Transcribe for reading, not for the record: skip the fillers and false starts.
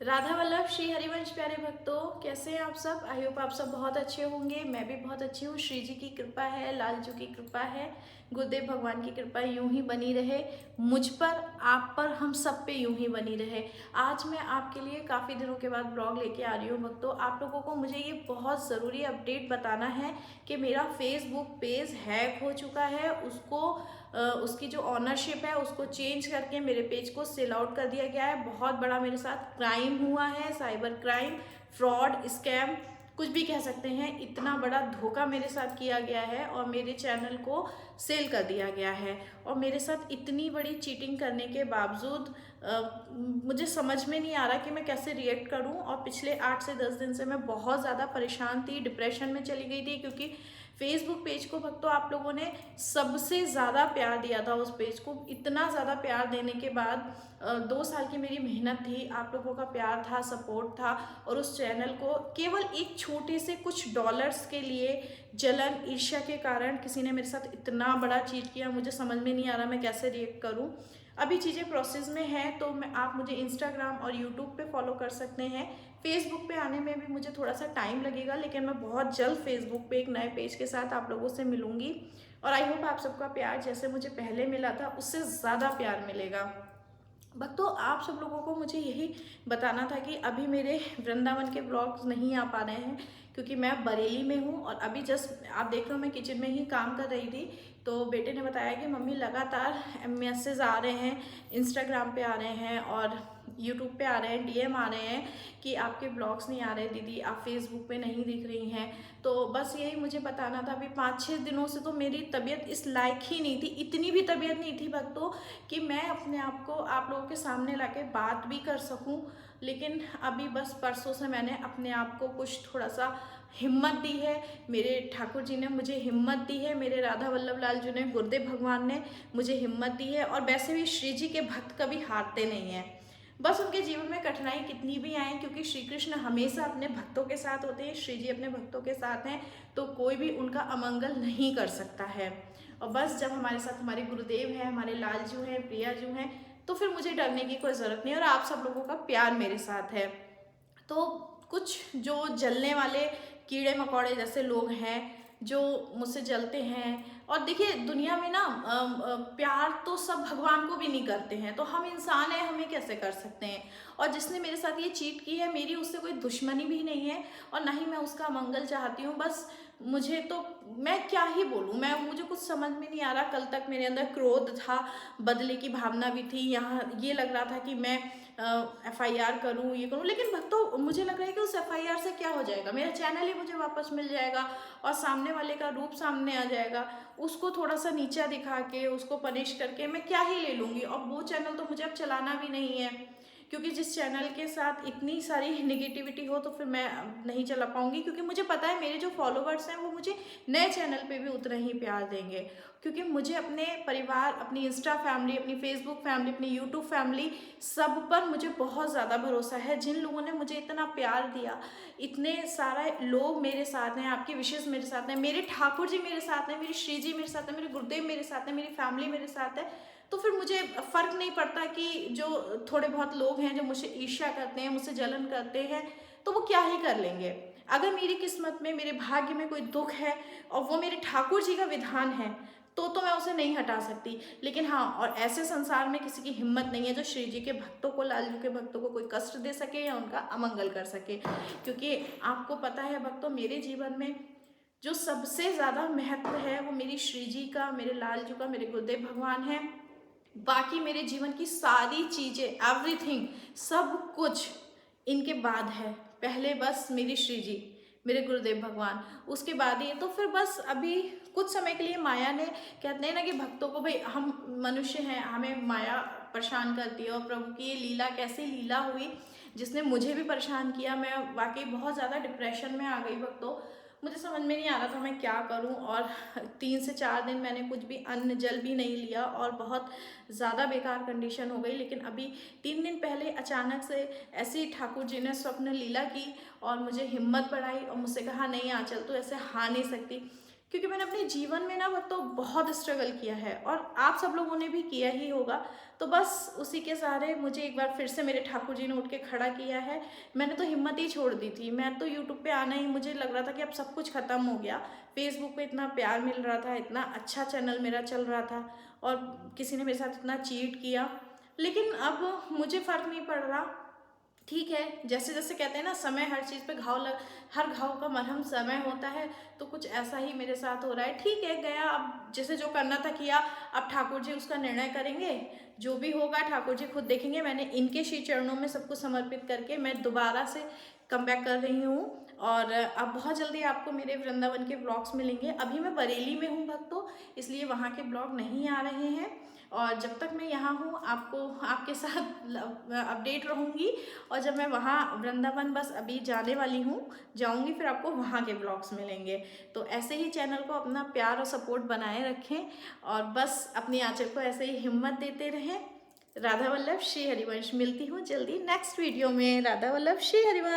राधा वल्लभ श्री हरिवंश प्यारे भक्तों, कैसे हैं आप सब। आई होप आप सब बहुत अच्छे होंगे। मैं भी बहुत अच्छी हूँ। श्री जी की कृपा है, लाल जी की कृपा है, गुरुदेव भगवान की कृपा यूं ही बनी रहे मुझ पर, आप पर, हम सब पे यूं ही बनी रहे। आज मैं आपके लिए काफ़ी दिनों के बाद ब्लॉग लेके आ रही हूँ भक्तों। आप लोगों को मुझे ये बहुत ज़रूरी अपडेट बताना है कि मेरा फेसबुक पेज हैक हो चुका है। उसकी जो ऑनरशिप है उसको चेंज करके मेरे पेज को सेल आउट कर दिया गया है। बहुत बड़ा मेरे साथ क्राइम हुआ है, साइबर क्राइम, फ्रॉड, स्कैम, कुछ भी कह सकते हैं। इतना बड़ा धोखा मेरे साथ किया गया है और मेरे चैनल को सेल कर दिया गया है। और मेरे साथ इतनी बड़ी चीटिंग करने के बावजूद मुझे समझ में नहीं आ रहा कि मैं कैसे रिएक्ट करूं। और पिछले 8 से 10 दिन से मैं बहुत ज़्यादा परेशान थी, डिप्रेशन में चली गई थी, क्योंकि फेसबुक पेज को भक्तों आप लोगों ने सबसे ज़्यादा प्यार दिया था। उस पेज को इतना ज़्यादा प्यार देने के बाद 2 साल की मेरी मेहनत थी, आप लोगों का प्यार था, सपोर्ट था, और उस चैनल को केवल एक छोटे से कुछ डॉलर्स के लिए जलन, ईर्ष्या के कारण किसी ने मेरे साथ इतना बड़ा चीट किया। मुझे समझ में नहीं आ रहा मैं कैसे रिएक्ट करूं। अभी चीज़ें प्रोसेस में हैं, तो मैं आप मुझे इंस्टाग्राम और यूट्यूब पे फॉलो कर सकते हैं। फेसबुक पे आने में भी मुझे थोड़ा सा टाइम लगेगा, लेकिन मैं बहुत जल्द फेसबुक पे एक नए पेज के साथ आप लोगों से मिलूंगी। और आई होप आप सबका प्यार जैसे मुझे पहले मिला था उससे ज़्यादा प्यार मिलेगा। भक्तों, आप सब लोगों को मुझे यही बताना था कि अभी मेरे वृंदावन के ब्लॉग्स नहीं आ पा रहे हैं, क्योंकि मैं बरेली में हूँ। और अभी जस्ट आप देख रहे हो मैं किचन में ही काम कर रही थी, तो बेटे ने बताया कि मम्मी लगातार मैसेज आ रहे हैं, इंस्टाग्राम पे आ रहे हैं और यूट्यूब पे आ रहे हैं, डीएम आ रहे हैं कि आपके ब्लॉग्स नहीं आ रहे दीदी, आप फेसबुक पे नहीं दिख रही हैं। तो बस यही मुझे बताना था। अभी 5-6 दिनों से तो मेरी तबीयत इस लायक ही नहीं थी, इतनी भी तबीयत नहीं थी भक्तों कि मैं अपने आप को आप लोगों के सामने लाके बात भी कर सकूं। लेकिन अभी बस परसों से मैंने अपने आप को कुछ थोड़ा सा हिम्मत दी है। मेरे ठाकुर जी ने मुझे हिम्मत दी है, मेरे राधा वल्लभ लाल जी ने, गुरुदेव भगवान ने मुझे हिम्मत दी है। और वैसे भी श्री जी के भक्त कभी हारते नहीं हैं, बस उनके जीवन में कठिनाई कितनी भी आए, क्योंकि श्री कृष्ण हमेशा अपने भक्तों के साथ होते हैं, श्री जी अपने भक्तों के साथ हैं, तो कोई भी उनका अमंगल नहीं कर सकता है। और बस जब हमारे साथ हमारे गुरुदेव हैं, हमारे लालजू हैं, प्रियाजू हैं, तो फिर मुझे डरने की कोई ज़रूरत नहीं है। और आप सब लोगों का प्यार मेरे साथ है। तो कुछ जो जलने वाले कीड़े मकोड़े जैसे लोग हैं जो मुझसे जलते हैं, और देखिए दुनिया में ना प्यार तो सब भगवान को भी नहीं करते हैं, तो हम इंसान हैं, हमें कैसे कर सकते हैं। और जिसने मेरे साथ ये चीट की है, मेरी उससे कोई दुश्मनी भी नहीं है और ना ही मैं उसका मंगल चाहती हूँ। बस मुझे तो, मैं क्या ही बोलूँ, मुझे कुछ समझ में नहीं आ रहा। कल तक मेरे अंदर क्रोध था, बदले की भावना भी थी, यहाँ ये लग रहा था कि मैं FIR करूँ, ये करूँ। लेकिन भक्तों मुझे लग रहा है कि उस FIR से क्या हो जाएगा, मेरा चैनल ही मुझे वापस मिल जाएगा और सामने वाले का रूप सामने आ जाएगा। उसको थोड़ा सा नीचा दिखा के, उसको पनिश करके मैं क्या ही ले लूँगी। और वो चैनल तो मुझे अब चलाना भी नहीं है, क्योंकि जिस चैनल के साथ इतनी सारी निगेटिविटी हो तो फिर मैं नहीं चला पाऊंगी। क्योंकि मुझे पता है मेरे जो फॉलोवर्स हैं वो मुझे नए चैनल पे भी उतना ही प्यार देंगे, क्योंकि मुझे अपने परिवार, अपनी इंस्टा फैमिली, अपनी फेसबुक फैमिली, अपनी यूट्यूब फैमिली, सब पर मुझे बहुत ज़्यादा भरोसा है। जिन लोगों ने मुझे इतना प्यार दिया, इतने सारे लोग मेरे साथ हैं, आपकी विशेष मेरे साथ हैं, मेरे ठाकुर जी मेरे साथ हैं, मेरी श्री जी मेरे साथ हैं, मेरे गुरुदेव मेरे साथ हैं, मेरी फैमिली मेरे साथ है, तो फिर मुझे फ़र्क नहीं पड़ता कि जो थोड़े बहुत लोग हैं जो मुझसे ईर्ष्या करते हैं, मुझसे जलन करते हैं, तो वो क्या ही कर लेंगे। अगर मेरी किस्मत में, मेरे भाग्य में कोई दुख है और वो मेरे ठाकुर जी का विधान है, तो मैं उसे नहीं हटा सकती। लेकिन हाँ, और ऐसे संसार में किसी की हिम्मत नहीं है जो श्री जी के भक्तों को, लालजू के भक्तों को कोई कष्ट दे सके या उनका अमंगल कर सके। क्योंकि आपको पता है भक्तों, मेरे जीवन में जो सबसे ज़्यादा महत्व है वो मेरी श्री जी का, मेरे लालजू का, मेरे गुरुदेव भगवान है। बाकी मेरे जीवन की सारी चीज़ें, एवरीथिंग, सब कुछ इनके बाद है। पहले बस मेरी श्री जी, मेरे गुरुदेव भगवान, उसके बाद ही। तो फिर बस अभी कुछ समय के लिए माया ने, कहते हैं ना कि भक्तों को, भाई हम मनुष्य हैं, हमें माया परेशान करती है। और प्रभु की ये लीला, कैसी लीला हुई जिसने मुझे भी परेशान किया। मैं वाकई बहुत ज़्यादा डिप्रेशन में आ गई भक्तों, मुझे समझ में नहीं आ रहा था मैं क्या करूं। और 3 से 4 दिन मैंने कुछ भी अन्न जल भी नहीं लिया और बहुत ज़्यादा बेकार कंडीशन हो गई। लेकिन अभी 3 दिन पहले अचानक से ऐसे ही ठाकुर जी ने स्वप्न लीला की और मुझे हिम्मत बढ़ाई और मुझसे कहा, नहीं आंचल, तो ऐसे हार नहीं सकती। क्योंकि मैंने अपने जीवन में ना भक्तों बहुत स्ट्रगल किया है और आप सब लोगों ने भी किया ही होगा। तो बस उसी के सहारे मुझे एक बार फिर से मेरे ठाकुर जी ने उठ के खड़ा किया है। मैंने तो हिम्मत ही छोड़ दी थी, मैं तो यूट्यूब पे आना ही, मुझे लग रहा था कि अब सब कुछ ख़त्म हो गया। फेसबुक पे इतना प्यार मिल रहा था, इतना अच्छा चैनल मेरा चल रहा था और किसी ने मेरे साथ इतना चीट किया, लेकिन अब मुझे फ़र्क नहीं पड़ रहा। ठीक है, जैसे जैसे कहते हैं ना, समय हर चीज़ पे हर घाव का मरहम समय होता है, तो कुछ ऐसा ही मेरे साथ हो रहा है। ठीक है, गया, अब जैसे जो करना था किया, अब ठाकुर जी उसका निर्णय करेंगे, जो भी होगा ठाकुर जी खुद देखेंगे। मैंने इनके श्री चरणों में सब कुछ समर्पित करके मैं दोबारा से कम बैक कर रही हूँ और अब बहुत जल्दी आपको मेरे वृंदावन के ब्लॉग्स मिलेंगे। अभी मैं बरेली में हूँ भक्तों, इसलिए वहाँ के ब्लॉग नहीं आ रहे हैं और जब तक मैं यहाँ हूँ आपको आपके साथ अपडेट रहूँगी। और जब मैं वहाँ वृंदावन बस अभी जाने वाली हूँ, जाऊँगी, फिर आपको वहाँ के ब्लॉग्स मिलेंगे। तो ऐसे ही चैनल को अपना प्यार और सपोर्ट बनाए रखें और बस अपनी आंचल को ऐसे ही हिम्मत देते रहें। राधा वल्लभ श्री हरिवंश। मिलती हूँ जल्दी नेक्स्ट वीडियो में। राधा वल्लभ श्री हरिवंश।